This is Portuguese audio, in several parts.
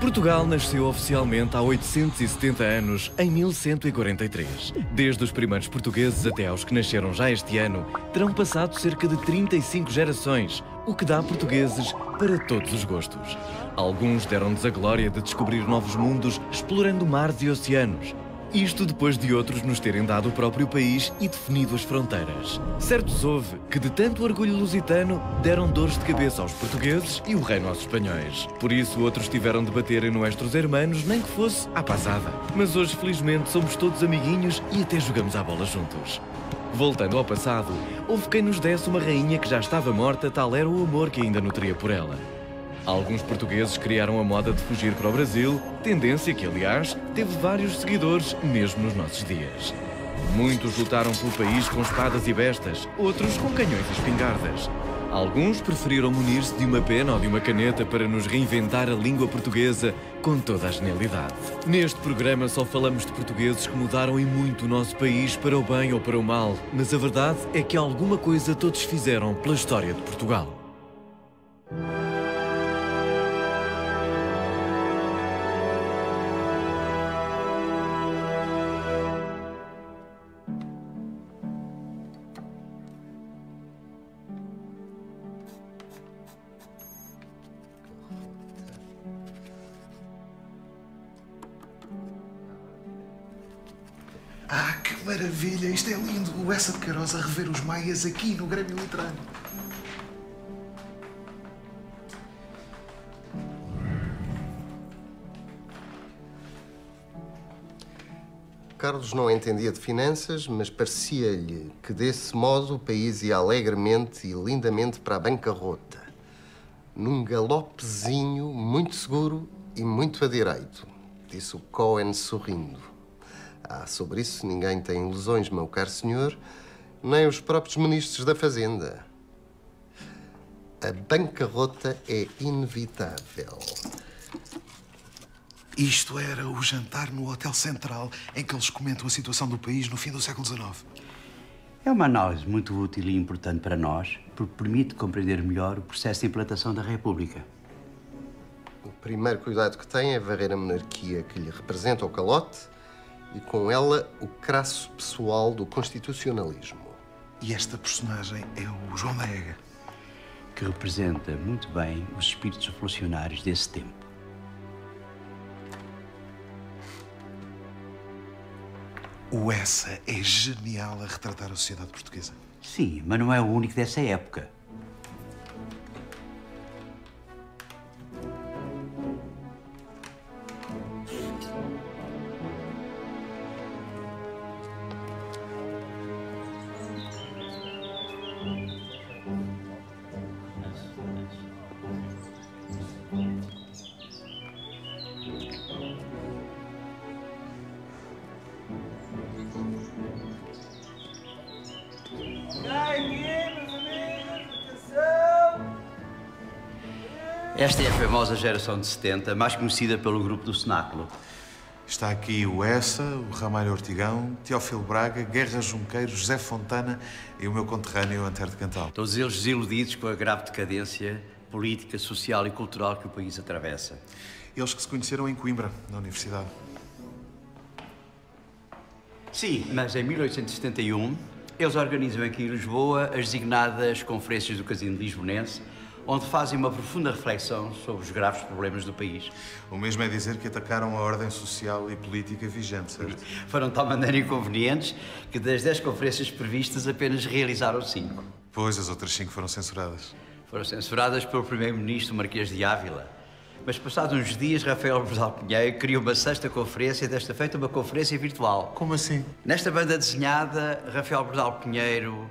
Portugal nasceu oficialmente há 870 anos, em 1143. Desde os primeiros portugueses até aos que nasceram já este ano, terão passado cerca de 35 gerações, o que dá portugueses para todos os gostos. Alguns deram-nos a glória de descobrir novos mundos, explorando mares e oceanos. Isto depois de outros nos terem dado o próprio país e definido as fronteiras. Certos houve que, de tanto orgulho lusitano, deram dores de cabeça aos portugueses e o reino aos espanhóis. Por isso, outros tiveram de bater em nuestros hermanos, nem que fosse à passada. Mas hoje, felizmente, somos todos amiguinhos e até jogamos à bola juntos. Voltando ao passado, houve quem nos desse uma rainha que já estava morta, tal era o amor que ainda nutria por ela. Alguns portugueses criaram a moda de fugir para o Brasil, tendência que, aliás, teve vários seguidores, mesmo nos nossos dias. Muitos lutaram pelo país com espadas e bestas, outros com canhões e espingardas. Alguns preferiram munir-se de uma pena ou de uma caneta para nos reinventar a língua portuguesa com toda a genialidade. Neste programa só falamos de portugueses que mudaram e muito o nosso país para o bem ou para o mal, mas a verdade é que alguma coisa todos fizeram pela história de Portugal. Ah, que maravilha! Isto é lindo! O Essa de Queiroz a rever os maias aqui no Grêmio Literário. Carlos não entendia de finanças, mas parecia-lhe que desse modo o país ia alegremente e lindamente para a bancarrota. Num galopezinho muito seguro e muito a direito, disse o Cohen sorrindo. Ah, sobre isso ninguém tem ilusões, meu caro senhor, nem os próprios ministros da Fazenda. A bancarrota é inevitável. Isto era o jantar no Hotel Central, em que eles comentam a situação do país no fim do século XIX. É uma análise muito útil e importante para nós, porque permite compreender melhor o processo de implantação da República. O primeiro cuidado que tem é varrer a monarquia que lhe representa o calote e, com ela, o crasso pessoal do constitucionalismo. E esta personagem é o João da Ega, que representa muito bem os espíritos revolucionários desse tempo. O Essa é genial a retratar a sociedade portuguesa. Sim, mas não é o único dessa época. Esta é a famosa geração de 70, mais conhecida pelo grupo do Cenáculo. Está aqui o Essa, o Ramalho Ortigão, Teófilo Braga, Guerra Junqueiro, José Fontana e o meu conterrâneo Antero de Cantal. Todos eles desiludidos com a grave decadência política, social e cultural que o país atravessa. Eles que se conheceram em Coimbra, na universidade. Sim, mas em 1871, eles organizam aqui em Lisboa as designadas Conferências do Casino Lisbonense, onde fazem uma profunda reflexão sobre os graves problemas do país. O mesmo é dizer que atacaram a ordem social e política vigente, certo? Foram de tal maneira inconvenientes que das 10 conferências previstas apenas realizaram 5. Pois, as outras 5 foram censuradas. Foram censuradas pelo primeiro-ministro Marquês de Ávila. Mas passados uns dias, Rafael Bordal Pinheiro criou uma 6ª conferência, desta feita uma conferência virtual. Como assim? Nesta banda desenhada, Rafael Bordal Pinheiro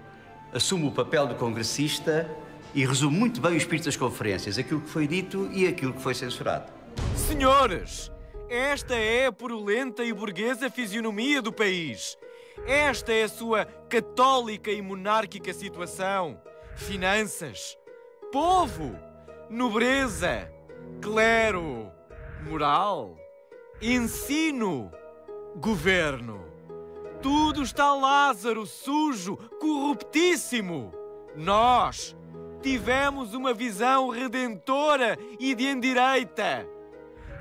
assume o papel de congressista e resume muito bem o espírito das conferências, aquilo que foi dito e aquilo que foi censurado. Senhores, esta é a purulenta e burguesa fisionomia do país. Esta é a sua católica e monárquica situação. Finanças. Povo. nobreza, clero, moral, ensino, governo. Tudo está Lázaro, sujo, corruptíssimo. Nós tivemos uma visão redentora e de endireita.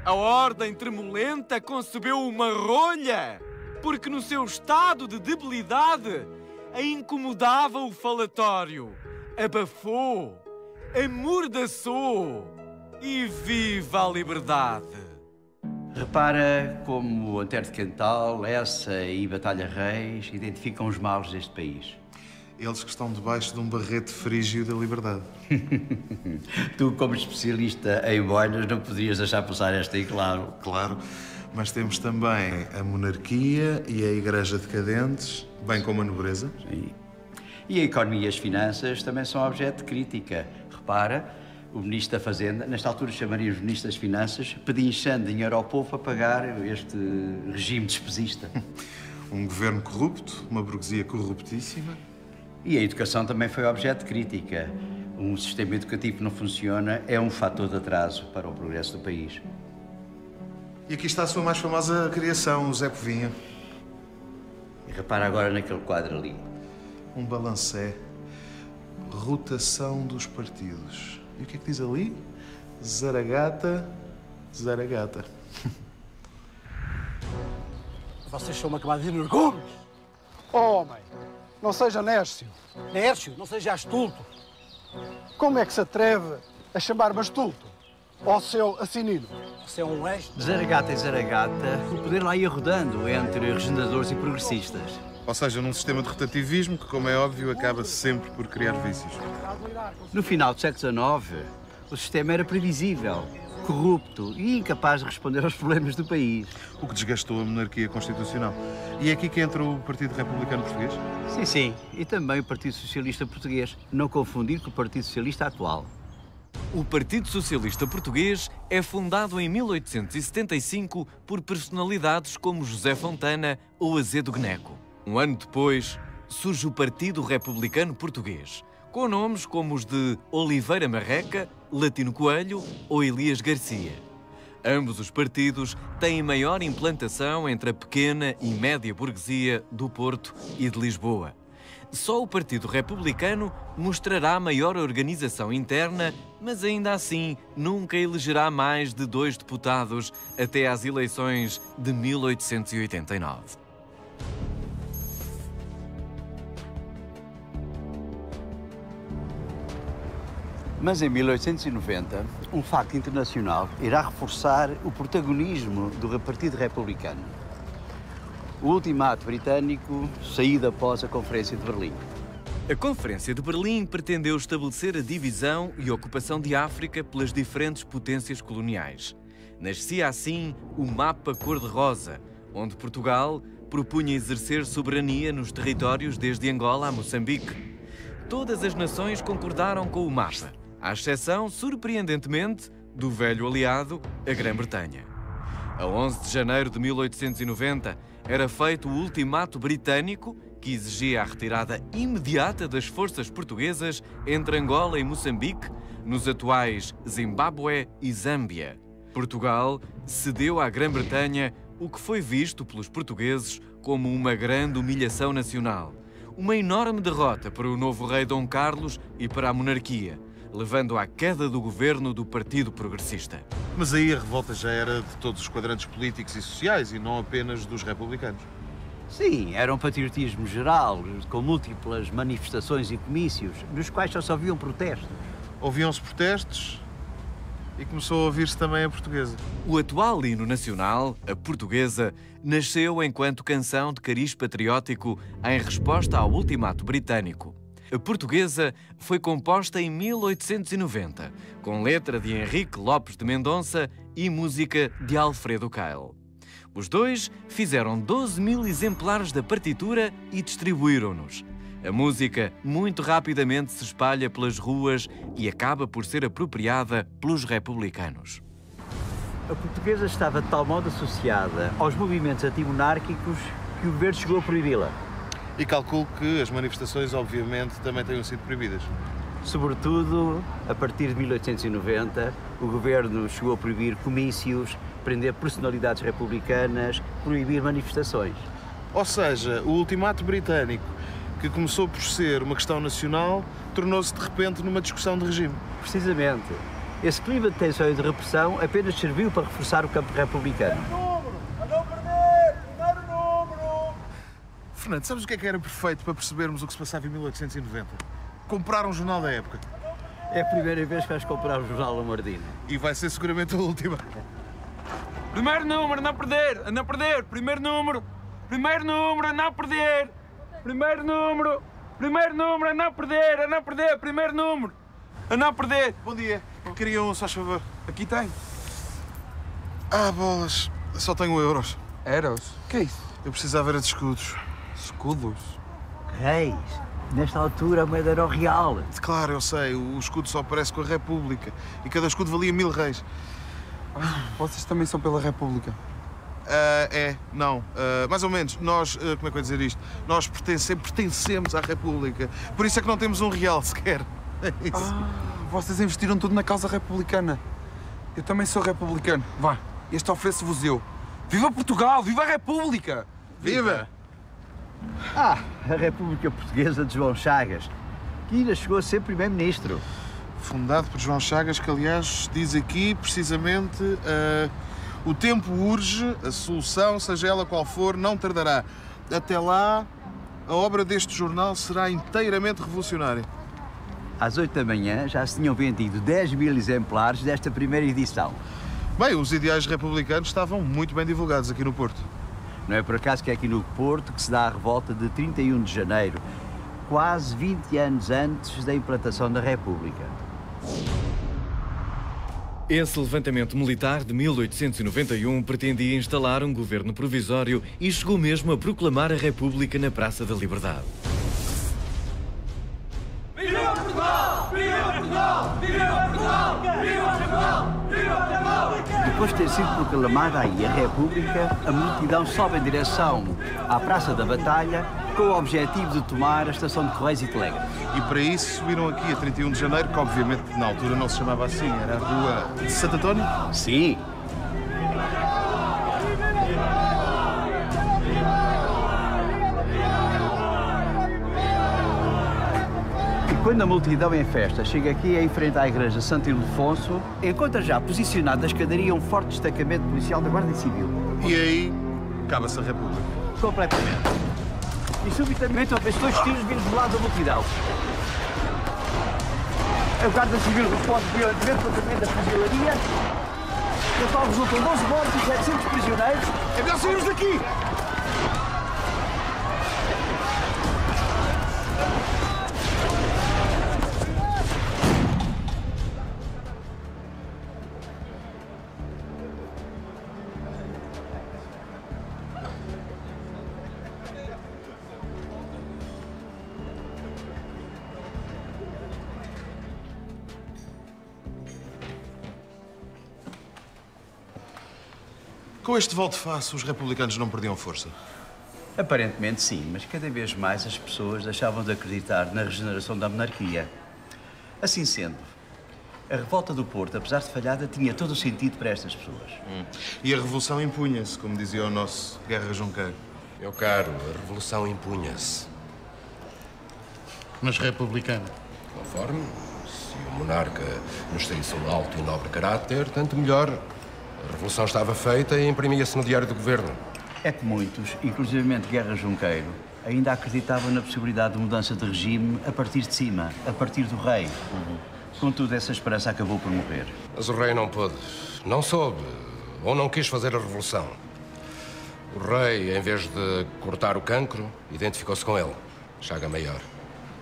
A ordem tremulenta concebeu uma rolha, porque no seu estado de debilidade a incomodava o falatório, abafou, amordaçou e viva a liberdade! Repara como Antero de Quental, Lessa e Batalha Reis identificam os males deste país. Eles que estão debaixo de um barrete frígio da liberdade. Tu, como especialista em boinas, não poderias deixar passar esta aí, claro. Claro, mas temos também a monarquia e a igreja decadentes, bem como a nobreza. Sim. E a economia e as finanças também são objeto de crítica. Repara, o Ministro da Fazenda, nesta altura chamaria os Ministros das Finanças, pedinchando dinheiro ao povo para pagar este regime despesista. Um governo corrupto, uma burguesia corruptíssima. E a educação também foi objeto de crítica. Um sistema educativo que não funciona é um fator de atraso para o progresso do país. E aqui está a sua mais famosa criação, o Zé Povinho. E repara agora naquele quadro ali. Um balancé. Rotação dos partidos. E o que é que diz ali? Zaragata, Zaragata. Vocês são uma camada de energúmenos. Homem, não seja nércio. Nércio, não seja astuto. Como é que se atreve a chamar-me astuto? Ó seu assinino. Você é um leste. Zaragata e Zaragata, o poder lá ia rodando entre regeneradores e progressistas. Ou seja, num sistema de rotativismo que, como é óbvio, acaba sempre por criar vícios. No final do século XIX, o sistema era previsível, corrupto e incapaz de responder aos problemas do país. O que desgastou a monarquia constitucional. E é aqui que entra o Partido Republicano Português? Sim, sim. E também o Partido Socialista Português. Não confundir com o Partido Socialista atual. O Partido Socialista Português é fundado em 1875 por personalidades como José Fontana ou Azedo Gneco. Um ano depois, surge o Partido Republicano Português, com nomes como os de Oliveira Marreca, Latino Coelho ou Elias Garcia. Ambos os partidos têm maior implantação entre a pequena e média burguesia do Porto e de Lisboa. Só o Partido Republicano mostrará maior organização interna, mas ainda assim nunca elegerá mais de 2 deputados até às eleições de 1889. Mas em 1890, um facto internacional irá reforçar o protagonismo do Partido Republicano. O ultimato britânico saído após a Conferência de Berlim. A Conferência de Berlim pretendeu estabelecer a divisão e ocupação de África pelas diferentes potências coloniais. Nascia assim o Mapa Cor-de-Rosa, onde Portugal propunha exercer soberania nos territórios desde Angola a Moçambique. Todas as nações concordaram com o mapa, à exceção, surpreendentemente, do velho aliado, a Grã-Bretanha. A 11 de janeiro de 1890, era feito o ultimato britânico que exigia a retirada imediata das forças portuguesas entre Angola e Moçambique, nos atuais Zimbábue e Zâmbia. Portugal cedeu à Grã-Bretanha o que foi visto pelos portugueses como uma grande humilhação nacional, uma enorme derrota para o novo rei Dom Carlos e para a monarquia, levando à queda do governo do Partido Progressista. Mas aí a revolta já era de todos os quadrantes políticos e sociais e não apenas dos republicanos. Sim, era um patriotismo geral, com múltiplas manifestações e comícios, nos quais só se ouviam protestos. Ouviam-se protestos e começou a ouvir-se também a portuguesa. O atual hino nacional, a portuguesa, nasceu enquanto canção de cariz patriótico em resposta ao ultimato britânico. A portuguesa foi composta em 1890, com letra de Henrique Lopes de Mendonça e música de Alfredo Keil. Os dois fizeram 12.000 exemplares da partitura e distribuíram-nos. A música muito rapidamente se espalha pelas ruas e acaba por ser apropriada pelos republicanos. A portuguesa estava de tal modo associada aos movimentos antimonárquicos que o governo chegou a proibi-la. E calculo que as manifestações, obviamente, também tenham sido proibidas. Sobretudo, a partir de 1890, o governo chegou a proibir comícios, prender personalidades republicanas, proibir manifestações. Ou seja, o ultimato britânico, que começou por ser uma questão nacional, tornou-se de repente numa discussão de regime. Precisamente. Esse clima de tensão e de repressão apenas serviu para reforçar o campo republicano. Fernando, sabes o que é que era perfeito para percebermos o que se passava em 1890? Comprar um jornal da época. É a primeira vez que vais comprar o jornal Lamardino. E vai ser seguramente a última. Primeiro número, não perder, a não perder. Primeiro número, a não perder. Primeiro número, a não perder, Primeiro número, a não perder. Bom dia. Queria um, só favor. Aqui tem. Ah, bolas. Só tenho euros. Euros? O que é isso? Eu precisava era de escudos. Escudos? Reis, nesta altura a moeda era o real. Claro, eu sei. O escudo só aparece com a República. E cada escudo valia 1000 reis. Vocês também são pela República? Não. Mais ou menos. Nós, como é que eu ia dizer isto? Nós pertencemos à República. Por isso é que não temos um real sequer. É isso. Vocês investiram tudo na causa republicana. Eu também sou republicano. Vá, este ofereço-vos eu. Viva Portugal! Viva a República! Viva! Ah, a República Portuguesa de João Chagas, que ainda chegou a ser primeiro-ministro. Fundado por João Chagas, que aliás diz aqui precisamente o tempo urge, a solução, seja ela qual for, não tardará. Até lá, a obra deste jornal será inteiramente revolucionária. Às 8 da manhã já se tinham vendido 10.000 exemplares desta primeira edição. Bem, os ideais republicanos estavam muito bem divulgados aqui no Porto. Não é por acaso que é aqui no Porto que se dá a revolta de 31 de janeiro, quase 20 anos antes da implantação da República. Esse levantamento militar de 1891 pretendia instalar um governo provisório e chegou mesmo a proclamar a República na Praça da Liberdade. Viva Portugal! Viva Portugal! Viva Portugal! Viva Portugal! Viva Portugal! Depois de ter sido proclamada aí a República, a multidão sobe em direção à Praça da Batalha com o objetivo de tomar a estação de Correios e Telégrafos. E para isso subiram aqui a 31 de janeiro, que obviamente na altura não se chamava assim, era a Rua de Santo António? Sim. Quando a multidão em festa chega aqui em frente à igreja Santo Ildefonso, encontra já posicionado na escadaria um forte destacamento policial da Guarda Civil. E aí, acaba-se a República. Completamente. E subitamente houve-se 2 tiros vindos do lado da multidão. A Guarda Civil responde violentamente com o tratamento da fuzilaria, no qual resultam 12 mortos e 700 prisioneiros. É melhor sairmos daqui! Com este volte-face, os republicanos não perdiam força? Aparentemente sim, mas cada vez mais as pessoas deixavam de acreditar na regeneração da monarquia. Assim sendo, a revolta do Porto, apesar de falhada, tinha todo o sentido para estas pessoas. E a revolução impunha-se, como dizia o nosso Guerra Junqueiro. Meu caro, a revolução impunha-se. Mas republicano. Conforme, se o monarca nos saísse um alto e nobre caráter, tanto melhor. A revolução estava feita e imprimia-se no Diário do Governo. É que muitos, inclusivamente Guerra Junqueiro, ainda acreditavam na possibilidade de mudança de regime a partir de cima, a partir do rei. Contudo, essa esperança acabou por morrer. Mas o rei não pôde, não soube ou não quis fazer a revolução. O rei, em vez de cortar o cancro, identificou-se com ele. Chaga maior.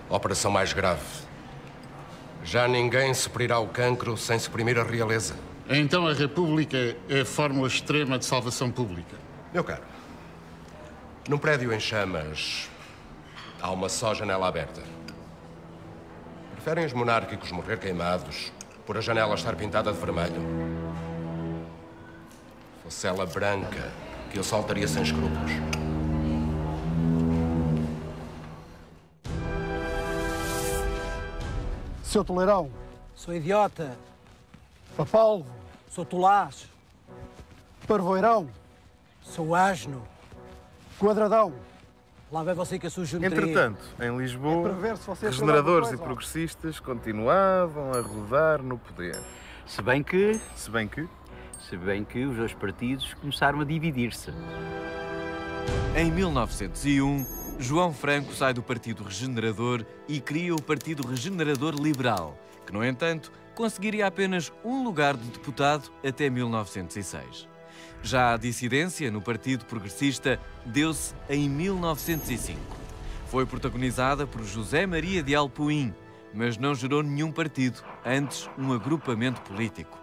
Operação mais grave. Já ninguém suprirá o cancro sem suprimir a realeza. Então a República é a fórmula extrema de salvação pública. Meu caro, num prédio em chamas, há uma só janela aberta. Preferem os monárquicos morrer queimados por a janela estar pintada de vermelho? Fosse ela branca, que eu soltaria sem escrúpulos. Seu Toleirão. Sou idiota. Papalvo. Sou tolaz. Parvoeirão. Sou asno. Quadradão. Lá vai você com a sua geometria. Entretanto, em Lisboa, perverso você regeneradores falar e uma coisa. progressistas continuavam a rodar no poder. Se bem que os dois partidos começaram a dividir-se. Em 1901, João Franco sai do Partido Regenerador e cria o Partido Regenerador Liberal, que, no entanto, conseguiria apenas um lugar de deputado até 1906. Já a dissidência no Partido Progressista deu-se em 1905. Foi protagonizada por José Maria de Alpuim, mas não gerou nenhum partido, antes um agrupamento político.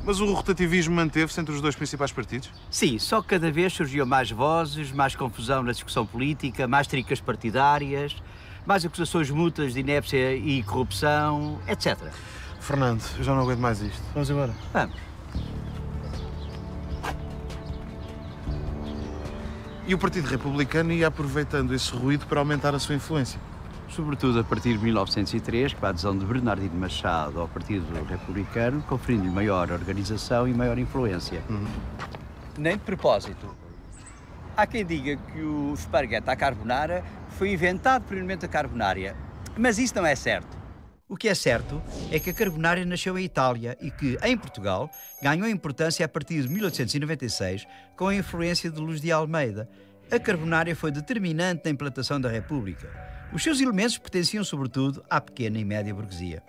Mas o rotativismo manteve-se entre os dois principais partidos? Sim, só que cada vez surgiam mais vozes, mais confusão na discussão política, mais tricas partidárias, mais acusações mútuas de inépcia e corrupção, etc. Fernando, eu já não aguento mais isto. Vamos embora. Vamos. E o Partido Republicano ia aproveitando esse ruído para aumentar a sua influência. Sobretudo a partir de 1903, com a adesão de Bernardino Machado ao Partido Republicano, conferindo-lhe maior organização e maior influência. Nem de propósito. Há quem diga que o esparguete à carbonara foi inventado por elemento da carbonária, mas isso não é certo. O que é certo é que a carbonara nasceu em Itália e que, em Portugal, ganhou importância a partir de 1896 com a influência de Luz de Almeida. A carbonara foi determinante na implantação da República. Os seus elementos pertenciam, sobretudo, à pequena e média burguesia.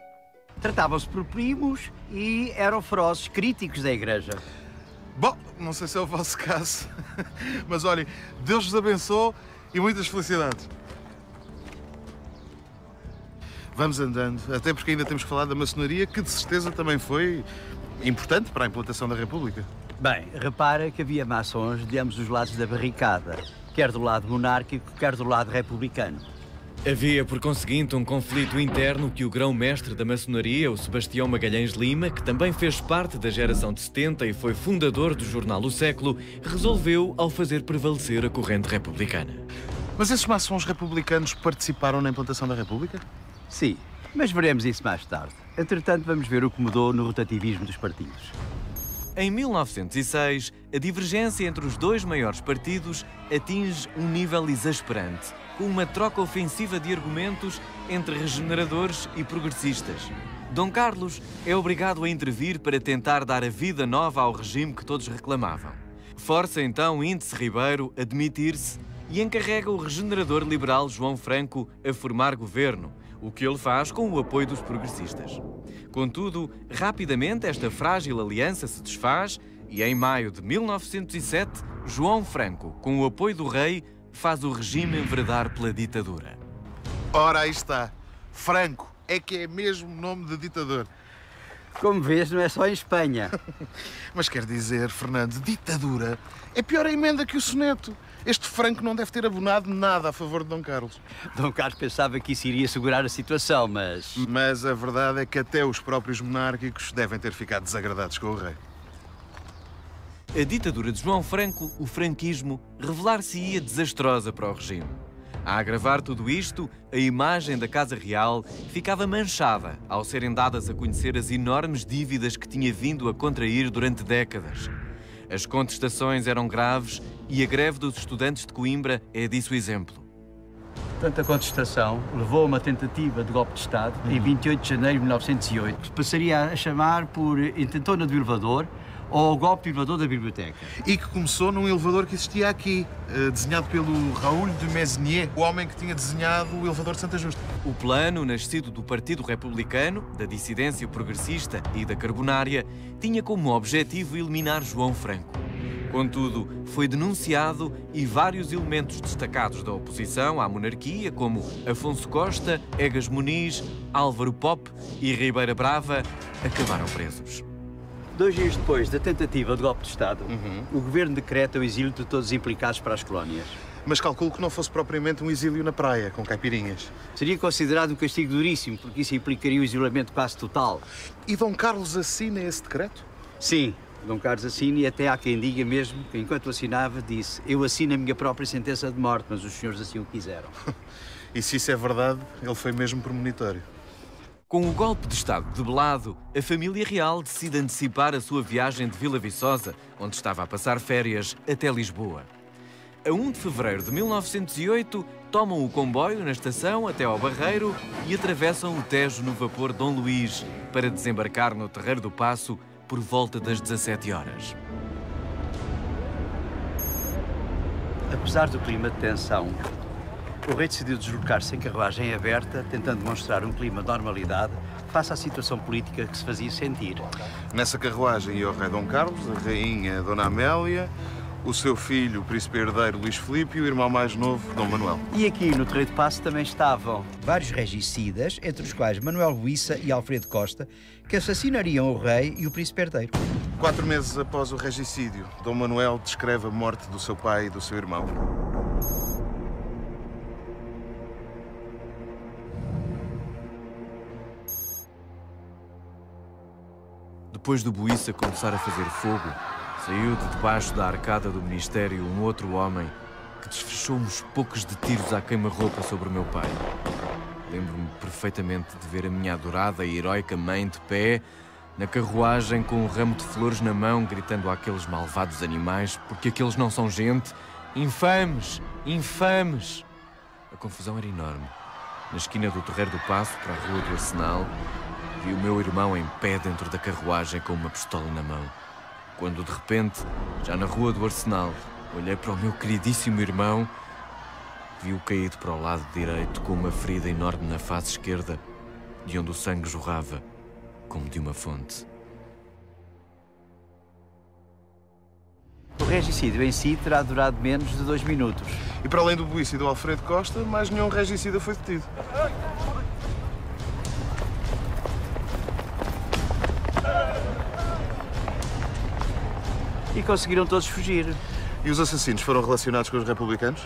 Tratavam-se por primos e eram ferozes críticos da Igreja. Bom, não sei se é o vosso caso, mas olhem, Deus vos abençoe e muitas felicidades. Vamos andando, até porque ainda temos que falar da maçonaria, que de certeza também foi importante para a implantação da República. Bem, repara que havia maçons de ambos os lados da barricada, quer do lado monárquico, quer do lado republicano. Havia, por conseguinte, um conflito interno que o grão-mestre da maçonaria, o Sebastião Magalhães Lima, que também fez parte da geração de 70 e foi fundador do jornal O Século, resolveu ao fazer prevalecer a corrente republicana. Mas esses maçons republicanos participaram na implantação da República? Sim, mas veremos isso mais tarde. Entretanto, vamos ver o que mudou no rotativismo dos partidos. Em 1906, a divergência entre os dois maiores partidos atinge um nível exasperante, com uma troca ofensiva de argumentos entre regeneradores e progressistas. Dom Carlos é obrigado a intervir para tentar dar a vida nova ao regime que todos reclamavam. Força então Índice Ribeiro a demitir-se e encarrega o regenerador liberal João Franco a formar governo, o que ele faz com o apoio dos progressistas. Contudo, rapidamente esta frágil aliança se desfaz e em maio de 1907, João Franco, com o apoio do rei, faz o regime enveredar pela ditadura. Ora, aí está. Franco é que é mesmo nome de ditador. Como vês, não é só em Espanha. Mas quer dizer, Fernando, ditadura é pior a emenda que o soneto. Este Franco não deve ter abonado nada a favor de Dom Carlos. Dom Carlos pensava que isso iria segurar a situação, mas... Mas a verdade é que até os próprios monárquicos devem ter ficado desagradados com o rei. A ditadura de João Franco, o franquismo, revelar-se-ia desastrosa para o regime. A agravar tudo isto, a imagem da Casa Real ficava manchada ao serem dadas a conhecer as enormes dívidas que tinha vindo a contrair durante décadas. As contestações eram graves e a greve dos estudantes de Coimbra é disso exemplo. Tanta contestação levou a uma tentativa de golpe de Estado em 28 de janeiro de 1908, que passaria a chamar por intentona do elevador ou golpe do elevador da biblioteca. E que começou num elevador que existia aqui, desenhado pelo Raoul de Mesnier, o homem que tinha desenhado o elevador de Santa Justa. O plano, nascido do Partido Republicano, da dissidência progressista e da carbonária, tinha como objetivo eliminar João Franco. Contudo, foi denunciado e vários elementos destacados da oposição à monarquia, como Afonso Costa, Egas Muniz, Álvaro Pope e Ribeira Brava, acabaram presos. 2 dias depois da tentativa de golpe de Estado, o governo decreta o exílio de todos os implicados para as colónias. Mas calculo que não fosse propriamente um exílio na praia, com caipirinhas. Seria considerado um castigo duríssimo, porque isso implicaria o isolamento quase total. E Dom Carlos assina esse decreto? Sim, Dom Carlos assina e até há quem diga mesmo que, enquanto assinava, disse: eu assino a minha própria sentença de morte, mas os senhores assim o quiseram. E se isso é verdade, ele foi mesmo premonitório. Com o golpe de Estado debelado, a família real decide antecipar a sua viagem de Vila Viçosa, onde estava a passar férias, até Lisboa. A 1 de fevereiro de 1908, tomam o comboio na estação até ao Barreiro e atravessam o Tejo no vapor Dom Luís para desembarcar no Terreiro do Paço por volta das 17 horas. Apesar do clima de tensão, o rei decidiu deslocar-se em carruagem aberta, tentando demonstrar um clima de normalidade face à situação política que se fazia sentir. Nessa carruagem ia o rei Dom Carlos, a rainha Dona Amélia, o seu filho, o príncipe herdeiro Luís Filipe e o irmão mais novo, Dom Manuel. E aqui no Terreiro de Paço também estavam vários regicidas, entre os quais Manuel Buissa e Alfredo Costa, que assassinariam o rei e o príncipe herdeiro. 4 meses após o regicídio, Dom Manuel descreve a morte do seu pai e do seu irmão. Depois do Buissa começar a fazer fogo, saiu de debaixo da arcada do ministério um outro homem que desfechou uns poucos de tiros à queima-roupa sobre o meu pai. Lembro-me perfeitamente de ver a minha adorada e heroica mãe de pé na carruagem com um ramo de flores na mão, gritando àqueles malvados animais, porque aqueles não são gente. Infames! Infames! A confusão era enorme. Na esquina do Terreiro do Paço, para a Rua do Arsenal, vi o meu irmão em pé dentro da carruagem com uma pistola na mão. Quando, de repente, já na Rua do Arsenal, olhei para o meu queridíssimo irmão, vi-o caído para o lado direito com uma ferida enorme na face esquerda, de onde o sangue jorrava, como de uma fonte. O regicídio em si terá durado menos de 2 minutos. E para além do Buissa e do Alfredo Costa, mais nenhum regicida foi detido. E conseguiram todos fugir. E os assassinos foram relacionados com os republicanos?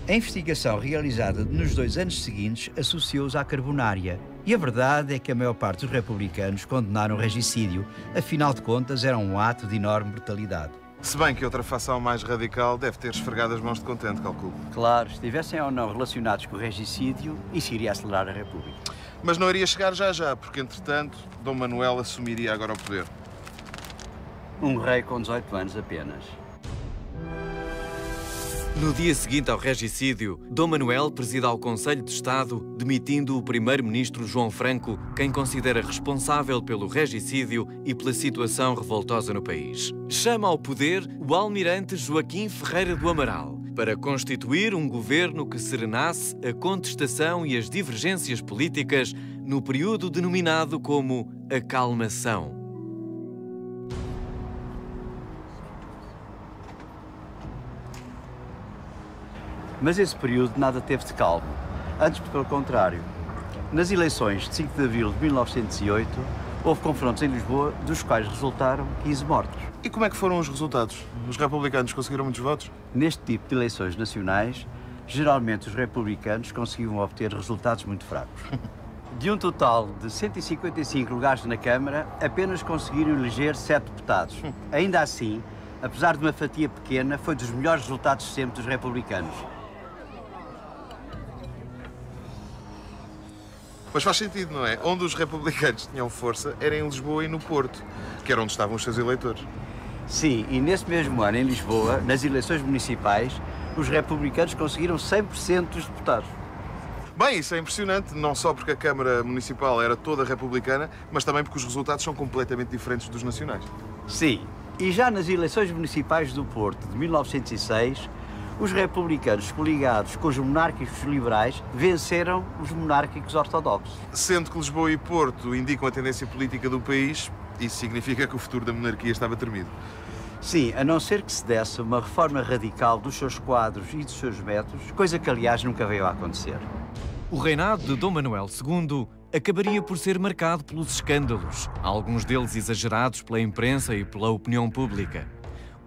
A investigação realizada nos 2 anos seguintes associou-os à carbonária. E a verdade é que a maior parte dos republicanos condenaram o regicídio. Afinal de contas, era um ato de enorme brutalidade. Se bem que outra facção mais radical deve ter esfregado as mãos de contente, calculo. Claro, estivessem ou não relacionados com o regicídio, isso iria acelerar a República. Mas não iria chegar já, porque, entretanto, Dom Manuel assumiria agora o poder. Um rei com 18 anos apenas. No dia seguinte ao regicídio, Dom Manuel presida ao Conselho de Estado, demitindo o primeiro-ministro João Franco, quem considera responsável pelo regicídio e pela situação revoltosa no país. Chama ao poder o almirante Joaquim Ferreira do Amaral para constituir um governo que serenasse a contestação e as divergências políticas no período denominado como acalmação. Mas esse período nada teve de calmo. Antes, pelo contrário. Nas eleições de 5 de abril de 1908, houve confrontos em Lisboa, dos quais resultaram 15 mortos. E como é que foram os resultados? Os republicanos conseguiram muitos votos? Neste tipo de eleições nacionais, geralmente os republicanos conseguiam obter resultados muito fracos. De um total de 155 lugares na Câmara, apenas conseguiram eleger 7 deputados. Ainda assim, apesar de uma fatia pequena, foi dos melhores resultados sempre dos republicanos. Mas faz sentido, não é? Onde os republicanos tinham força era em Lisboa e no Porto, que era onde estavam os seus eleitores. Sim, e nesse mesmo ano, em Lisboa, nas eleições municipais, os republicanos conseguiram 100% dos deputados. Bem, isso é impressionante, não só porque a Câmara Municipal era toda republicana, mas também porque os resultados são completamente diferentes dos nacionais. Sim, e já nas eleições municipais do Porto, de 1906, os republicanos coligados com os monárquicos liberais venceram os monárquicos ortodoxos. Sendo que Lisboa e Porto indicam a tendência política do país, isso significa que o futuro da monarquia estava tremido. Sim, a não ser que se desse uma reforma radical dos seus quadros e dos seus métodos, coisa que, aliás, nunca veio a acontecer. O reinado de Dom Manuel II acabaria por ser marcado pelos escândalos, alguns deles exagerados pela imprensa e pela opinião pública.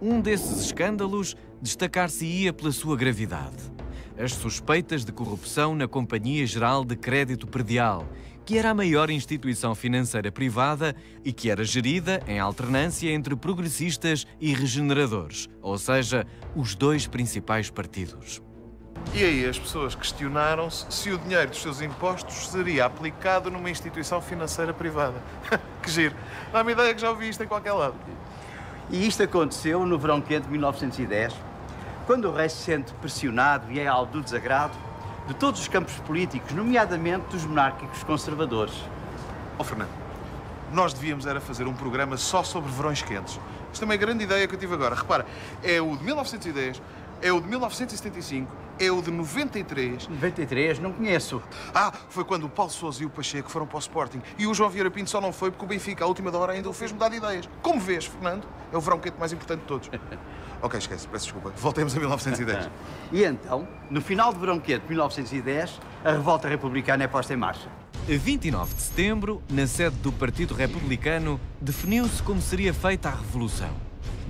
Um desses escândalos destacar-se-ia pela sua gravidade. As suspeitas de corrupção na Companhia Geral de Crédito Predial, que era a maior instituição financeira privada e que era gerida em alternância entre progressistas e regeneradores, ou seja, os 2 principais partidos. E aí as pessoas questionaram-se se o dinheiro dos seus impostos seria aplicado numa instituição financeira privada. Que giro. Dá-me ideia que já ouvi isto em qualquer lado. E isto aconteceu no verão quente de 1910, quando o rei se sente pressionado e é alvo do desagrado de todos os campos políticos, nomeadamente dos monárquicos conservadores. Ó Fernando, nós devíamos era fazer um programa só sobre verões quentes. Isto é uma grande ideia que eu tive agora. Repara, é o de 1910, é o de 1975, é o de 93. 93? Não conheço. Ah, foi quando o Paulo Sousa e o Pacheco foram para o Sporting. E o João Vieira Pinto só não foi porque o Benfica, à última da hora, ainda o fez mudar de ideias. Como vês, Fernando, é o verão quente mais importante de todos. Ok, esquece, peço desculpa. Voltemos a 1910. E então, no final do verão quente de 1910, a revolta republicana é posta em marcha. A 29 de setembro, na sede do Partido Republicano, definiu-se como seria feita a Revolução.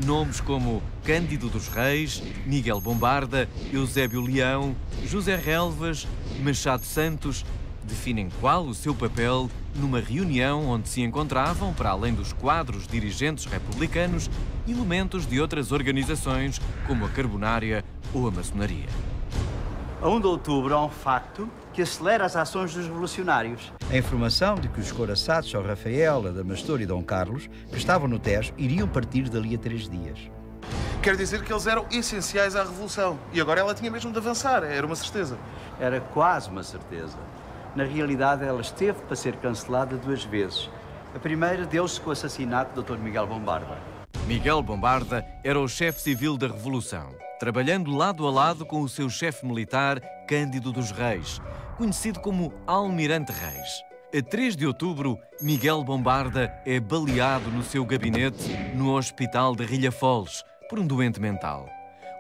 Nomes como Cândido dos Reis, Miguel Bombarda, Eusébio Leão, José Relvas, Machado Santos definem qual o seu papel numa reunião onde se encontravam, para além dos quadros dirigentes republicanos, elementos de outras organizações como a Carbonária ou a Maçonaria. A 1 de outubro há um facto que acelera as ações dos revolucionários. A informação de que os couraçados São Rafael, Adamastor e Dom Carlos, que estavam no Tejo, iriam partir dali a 3 dias. Quer dizer que eles eram essenciais à Revolução. E agora ela tinha mesmo de avançar, era uma certeza. Era quase uma certeza. Na realidade, ela esteve para ser cancelada 2 vezes. A primeira deu-se com o assassinato do Dr. Miguel Bombarda. Miguel Bombarda era o chefe civil da Revolução, trabalhando lado a lado com o seu chefe militar, Cândido dos Reis, conhecido como Almirante Reis. A 3 de outubro, Miguel Bombarda é baleado no seu gabinete no Hospital de Rilhafoles por um doente mental.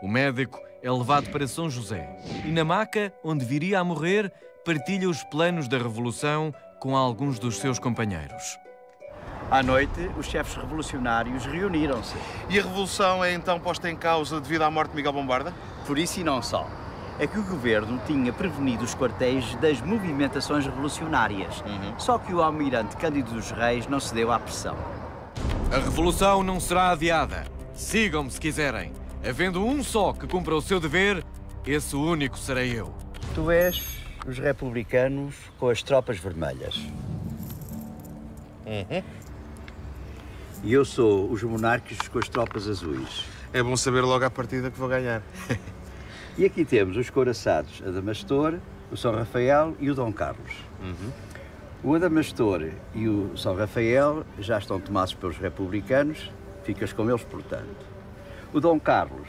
O médico é levado para São José e, na maca onde viria a morrer, partilha os planos da Revolução com alguns dos seus companheiros. À noite, os chefes revolucionários reuniram-se. E a Revolução é então posta em causa devido à morte de Miguel Bombarda? Por isso e não só. É que o governo tinha prevenido os quartéis das movimentações revolucionárias. Só que o almirante Cândido dos Reis não cedeu à pressão. A Revolução não será adiada. Sigam-me se quiserem. Havendo um só que cumpra o seu dever, esse único serei eu. Tu és os republicanos com as tropas vermelhas. E eu sou os monárquicos com as tropas azuis. É bom saber logo à partida que vou ganhar. E aqui temos os couraçados Adamastor, o São Rafael e o Dom Carlos. O Adamastor e o São Rafael já estão tomados pelos republicanos, ficas com eles, portanto. O Dom Carlos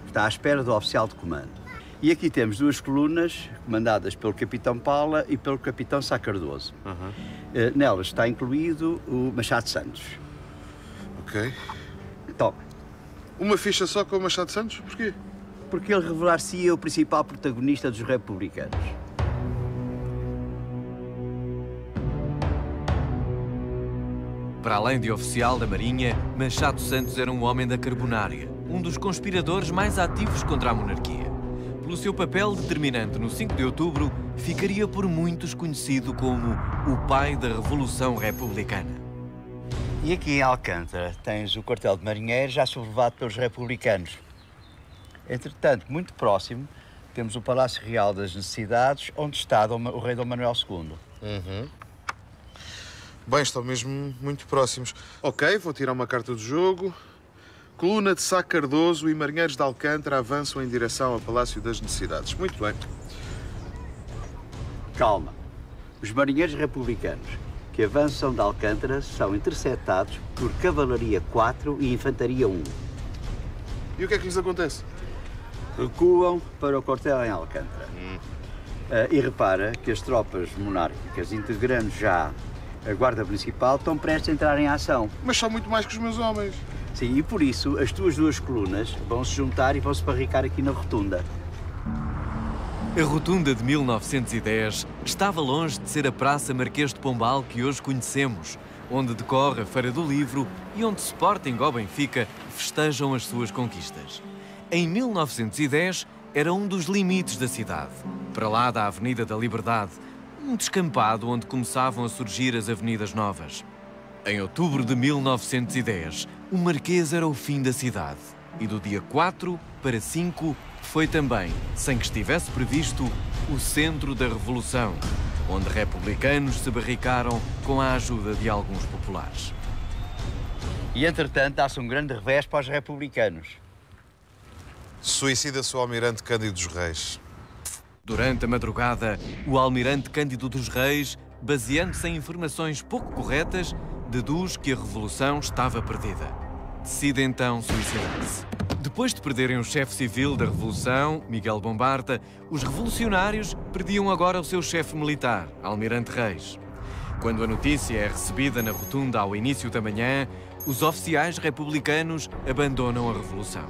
está à espera do oficial de comando. E aqui temos 2 colunas comandadas pelo Capitão Paula e pelo Capitão Sá Cardoso. Nelas está incluído o Machado Santos. Ok. Toma. Uma ficha só com o Machado Santos? Porquê? Porque ele revelar-se-ia o principal protagonista dos republicanos. Para além de oficial da Marinha, Machado Santos era um homem da Carbonária, um dos conspiradores mais ativos contra a monarquia. Pelo seu papel determinante no 5 de outubro, ficaria por muitos conhecido como o pai da Revolução Republicana. E aqui em Alcântara tens o quartel de marinheiros já sobrelevado pelos republicanos. Entretanto, muito próximo, temos o Palácio Real das Necessidades, onde está o rei Dom Manuel II. Bem, estão mesmo muito próximos. Ok, vou tirar uma carta do jogo. Coluna de Sá Cardoso e marinheiros de Alcântara avançam em direção ao Palácio das Necessidades. Muito bem. Calma. Os marinheiros republicanos que avançam de Alcântara são interceptados por Cavalaria 4 e Infantaria 1. E o que é que lhes acontece? Recuam para o quartel em Alcântara. E repara que as tropas monárquicas, integrando já a Guarda Municipal, estão prestes a entrar em ação. Mas são muito mais que os meus homens. Sim, e por isso as tuas 2 colunas vão se juntar e vão se barricar aqui na rotunda. A rotunda de 1910 estava longe de ser a Praça Marquês de Pombal que hoje conhecemos, onde decorre a Feira do Livro e onde Sporting ou Benfica festejam as suas conquistas. Em 1910 era um dos limites da cidade, para lá da Avenida da Liberdade, um descampado onde começavam a surgir as avenidas novas. Em outubro de 1910, o Marquês era o fim da cidade. e do dia 4 para 5 foi também, sem que estivesse previsto, o centro da Revolução, onde republicanos se barricaram com a ajuda de alguns populares. E, entretanto, dá-se um grande revés para os republicanos. Suicida-se o almirante Cândido dos Reis. Durante a madrugada, o almirante Cândido dos Reis, baseando-se em informações pouco corretas, deduz que a Revolução estava perdida. Decide então suicidar-se. Depois de perderem o chefe civil da Revolução, Miguel Bombarda, os revolucionários perdiam agora o seu chefe militar, Almirante Reis. Quando a notícia é recebida na rotunda ao início da manhã, os oficiais republicanos abandonam a Revolução.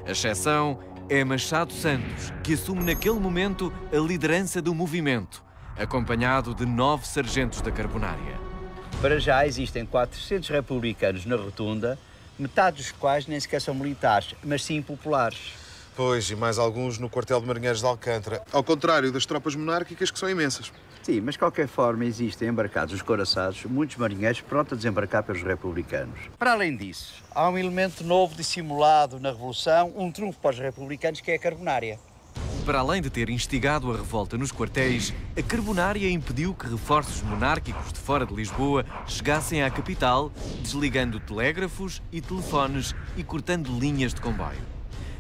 A exceção é Machado Santos, que assume naquele momento a liderança do movimento, acompanhado de 9 sargentos da Carbonária. Para já existem 400 republicanos na rotunda, metade dos quais nem sequer são militares, mas sim populares. Pois, e mais alguns no quartel de marinheiros de Alcântara. Ao contrário das tropas monárquicas, que são imensas. Sim, mas de qualquer forma existem embarcados os couraçados, muitos marinheiros prontos a desembarcar pelos republicanos. Para além disso, há um elemento novo dissimulado na Revolução, um trunfo para os republicanos, que é a Carbonária. Para além de ter instigado a revolta nos quartéis, a Carbonária impediu que reforços monárquicos de fora de Lisboa chegassem à capital, desligando telégrafos e telefones e cortando linhas de comboio.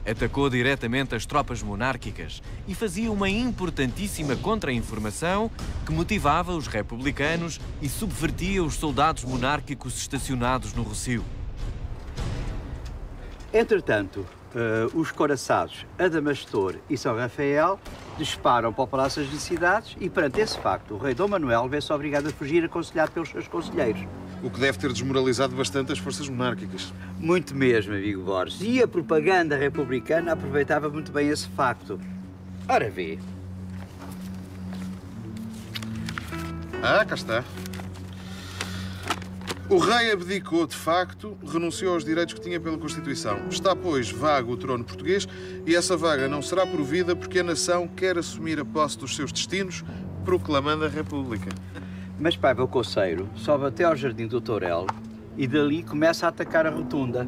Atacou diretamente as tropas monárquicas e fazia uma importantíssima contra-informação que motivava os republicanos e subvertia os soldados monárquicos estacionados no Rossio. Entretanto, os couraçados Adamastor e São Rafael disparam para o Palácio das Necessidades e, perante esse facto, o rei Dom Manuel vê-se obrigado a fugir, aconselhado pelos seus conselheiros. O que deve ter desmoralizado bastante as forças monárquicas. Muito mesmo, amigo Borges. E a propaganda republicana aproveitava muito bem esse facto. Ora vê. Ah, cá está. O rei abdicou, de facto, renunciou aos direitos que tinha pela Constituição. Está, pois, vago o trono português e essa vaga não será provida porque a nação quer assumir a posse dos seus destinos, proclamando a República. Mas Paiva Coceiro sobe até ao Jardim do Tourel e dali começa a atacar a rotunda.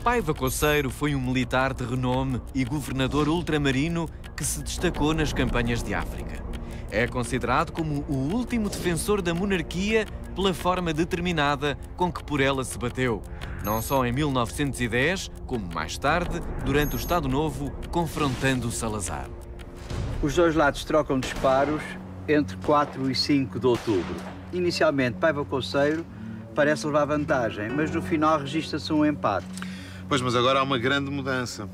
Paiva Coceiro foi um militar de renome e governador ultramarino que se destacou nas campanhas de África. É considerado como o último defensor da monarquia pela forma determinada com que por ela se bateu, não só em 1910, como mais tarde, durante o Estado Novo, confrontando Salazar. Os dois lados trocam disparos entre 4 e 5 de outubro. Inicialmente, Paiva Coceiro parece levar vantagem, mas no final registra-se um empate. Pois, mas agora há uma grande mudança.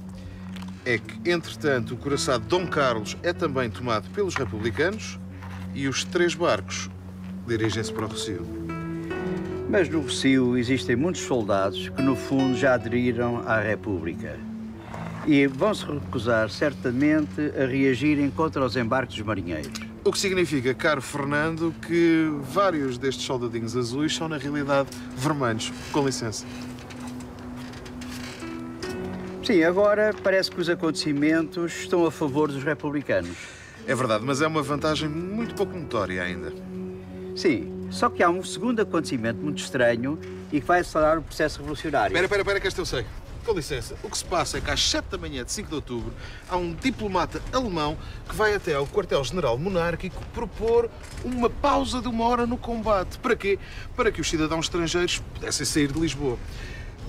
É que, entretanto, o couraçado Dom Carlos é também tomado pelos republicanos e os 3 barcos dirigem-se para o Rossio. Mas no Rossio existem muitos soldados que, no fundo, já aderiram à República. E vão-se recusar, certamente, a reagirem contra os embarques dos marinheiros. O que significa, caro Fernando, que vários destes soldadinhos azuis são, na realidade, vermelhos. Com licença. Sim, agora parece que os acontecimentos estão a favor dos republicanos. É verdade, mas é uma vantagem muito pouco notória ainda. Sim, só que há um segundo acontecimento muito estranho e que vai acelerar o processo revolucionário. Espera, que este eu sei. Com licença, o que se passa é que às 7 da manhã de 5 de outubro há um diplomata alemão que vai até ao quartel-general monárquico propor uma pausa de 1 hora no combate. Para quê? Para que os cidadãos estrangeiros pudessem sair de Lisboa.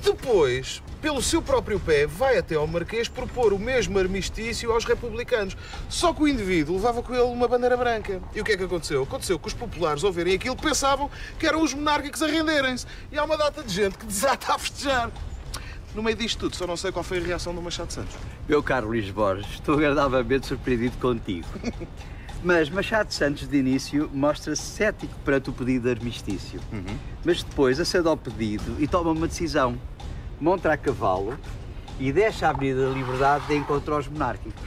Depois, pelo seu próprio pé, vai até ao Marquês propor o mesmo armistício aos republicanos. Só que o indivíduo levava com ele uma bandeira branca. E o que é que aconteceu? Aconteceu que os populares, ao verem aquilo, pensavam que eram os monárquicos a renderem-se. E há uma data de gente que desata a festejar. No meio disto tudo, só não sei qual foi a reação do Machado Santos. Meu caro Luís Borges, estou agradavelmente surpreendido contigo. Mas Machado Santos, de início, mostra-se cético perante o pedido de armistício. Mas depois acede ao pedido e toma uma decisão. Monta a cavalo e deixa a Avenida da Liberdade de encontro aos monárquicos.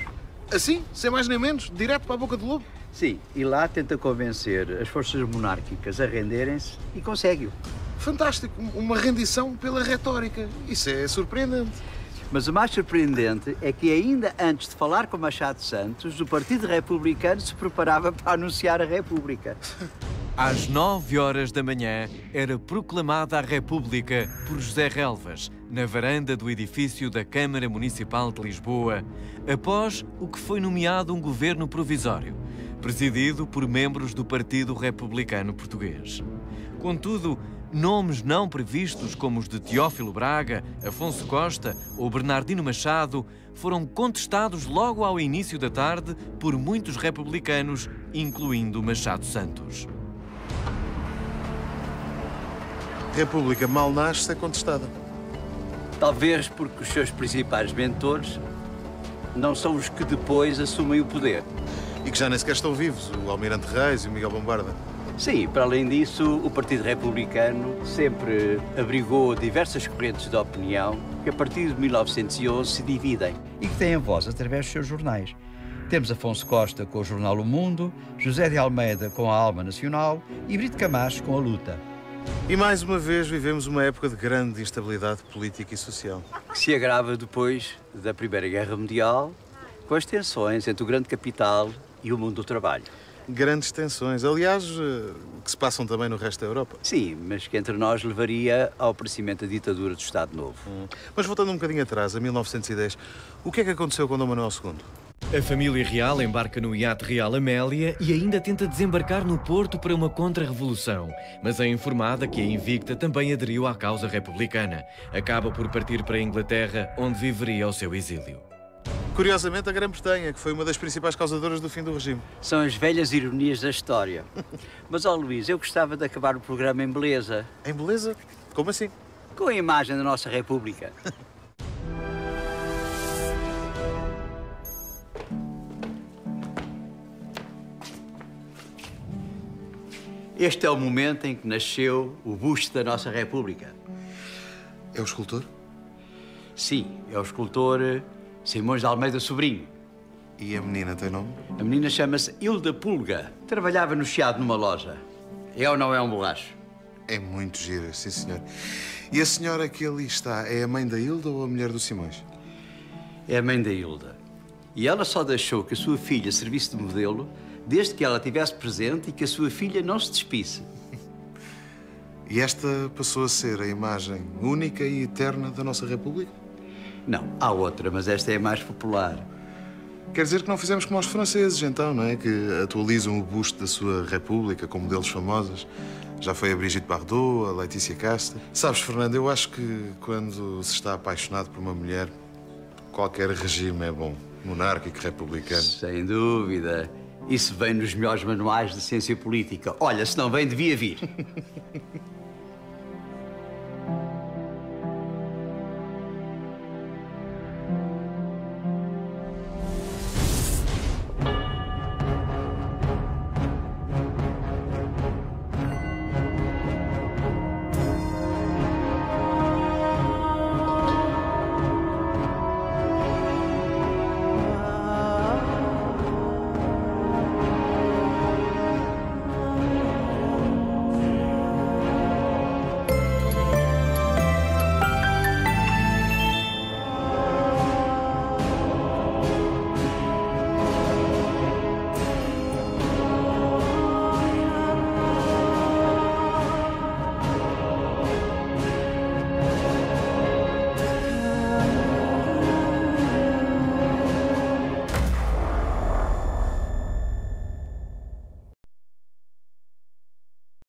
Assim? Sem mais nem menos? Direto para a boca do lobo? Sim, e lá tenta convencer as forças monárquicas a renderem-se e consegue-o. Fantástico, uma rendição pela retórica. Isso é surpreendente. Mas o mais surpreendente é que ainda antes de falar com Machado Santos, o Partido Republicano se preparava para anunciar a República. Às 9 horas da manhã, era proclamada a República por José Relvas, na varanda do edifício da Câmara Municipal de Lisboa, após o que foi nomeado um governo provisório, presidido por membros do Partido Republicano Português. Contudo, nomes não previstos como os de Teófilo Braga, Afonso Costa ou Bernardino Machado foram contestados logo ao início da tarde por muitos republicanos, incluindo Machado Santos. República mal nasce é contestada. Talvez porque os seus principais mentores não são os que depois assumem o poder. E que já nem sequer estão vivos, o Almirante Reis e o Miguel Bombarda. Sim, para além disso, o Partido Republicano sempre abrigou diversas correntes de opinião que a partir de 1911 se dividem. E que têm voz através dos seus jornais. Temos Afonso Costa com o jornal O Mundo, José de Almeida com a Alma Nacional e Brito Camacho com a Luta. E mais uma vez vivemos uma época de grande instabilidade política e social. Que se agrava depois da Primeira Guerra Mundial, com as tensões entre o grande capital e o mundo do trabalho. Grandes tensões, aliás, que se passam também no resto da Europa. Sim, mas que entre nós levaria ao aparecimento da ditadura do Estado Novo. Mas voltando um bocadinho atrás, a 1910, o que é que aconteceu com Dom Manuel II? A família real embarca no iate Real Amélia e ainda tenta desembarcar no Porto para uma contra-revolução, mas é informada que a Invicta também aderiu à causa republicana. Acaba por partir para a Inglaterra, onde viveria o seu exílio. Curiosamente, a Grã-Bretanha, que foi uma das principais causadoras do fim do regime. São as velhas ironias da história. Mas, ó Luís, eu gostava de acabar o programa em beleza. Em beleza? Como assim? Com a imagem da nossa República. Este é o momento em que nasceu o busto da nossa República. É o escultor? Sim, é o escultor Simões de Almeida Sobrinho. E a menina tem nome? A menina chama-se Hilda Pulga. Trabalhava no Chiado numa loja. É ou não é um borracho? É muito gira, sim senhor. E a senhora que ali está, é a mãe da Hilda ou a mulher do Simões? É a mãe da Hilda. E ela só deixou que a sua filha servisse de modelo desde que ela estivesse presente e que a sua filha não se despisse. E esta passou a ser a imagem única e eterna da nossa República? Não, há outra, mas esta é a mais popular. Quer dizer que não fizemos como os franceses, então, não é? Que atualizam o busto da sua República com modelos famosos. Já foi a Brigitte Bardot, a Letícia Casta. Sabes, Fernando, eu acho que quando se está apaixonado por uma mulher, qualquer regime é bom. Monárquico, republicano. Sem dúvida. Isso vem nos melhores manuais de ciência política. Olha, se não vem, devia vir.